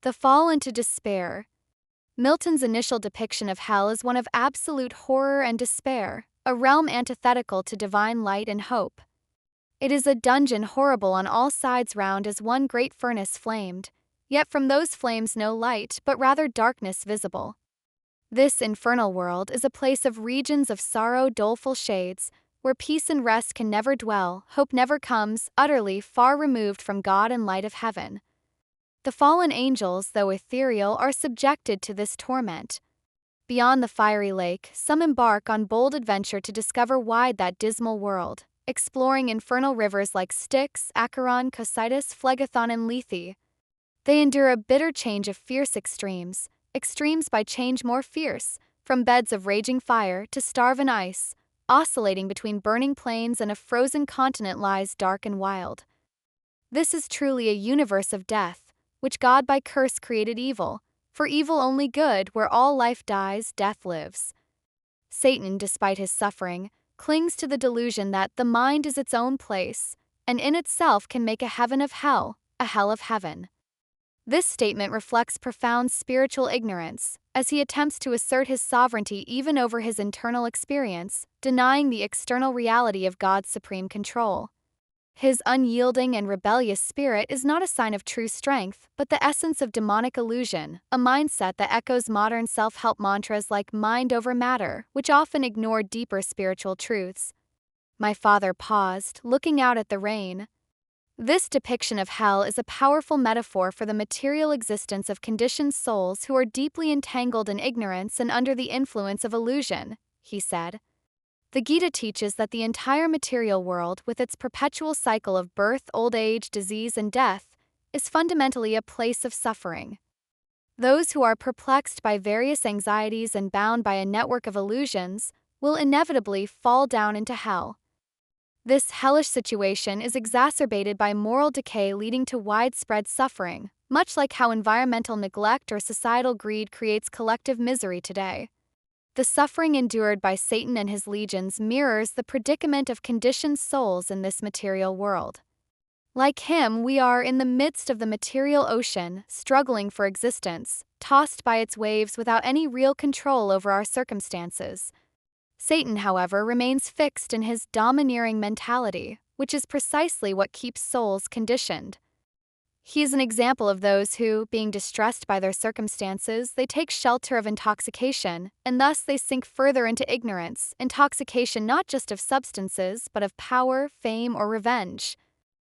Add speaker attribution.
Speaker 1: The fall into despair. Milton's initial depiction of hell is one of absolute horror and despair, a realm antithetical to divine light and hope. It is a dungeon horrible on all sides round as one great furnace flamed, yet from those flames no light but rather darkness visible. This infernal world is a place of regions of sorrow, doleful shades, where peace and rest can never dwell, hope never comes, utterly far removed from God and light of heaven. The fallen angels, though ethereal, are subjected to this torment. Beyond the fiery lake, some embark on bold adventure to discover wide that dismal world, exploring infernal rivers like Styx, Acheron, Cocytus, Phlegethon, and Lethe. They endure a bitter change of fierce extremes, extremes by change more fierce, from beds of raging fire to starven ice, oscillating between burning plains and a frozen continent lies dark and wild. This is truly a universe of death, which God by curse created evil, for evil only good, where all life dies, death lives. Satan, despite his suffering, clings to the delusion that the mind is its own place, and in itself can make a heaven of hell, a hell of heaven. This statement reflects profound spiritual ignorance, as he attempts to assert his sovereignty even over his internal experience, denying the external reality of God's supreme control. His unyielding and rebellious spirit is not a sign of true strength, but the essence of demonic illusion, a mindset that echoes modern self-help mantras like mind over matter, which often ignore deeper spiritual truths. My father paused, looking out at the rain. This depiction of hell is a powerful metaphor for the material existence of conditioned souls who are deeply entangled in ignorance and under the influence of illusion, he said. The Gita teaches that the entire material world, with its perpetual cycle of birth, old age, disease, and death, is fundamentally a place of suffering. Those who are perplexed by various anxieties and bound by a network of illusions will inevitably fall down into hell. This hellish situation is exacerbated by moral decay leading to widespread suffering, much like how environmental neglect or societal greed creates collective misery today. The suffering endured by Satan and his legions mirrors the predicament of conditioned souls in this material world. Like him, we are in the midst of the material ocean, struggling for existence, tossed by its waves without any real control over our circumstances. Satan, however, remains fixed in his domineering mentality, which is precisely what keeps souls conditioned. He is an example of those who, being distressed by their circumstances, they take shelter of intoxication, and thus they sink further into ignorance, intoxication not just of substances, but of power, fame, or revenge.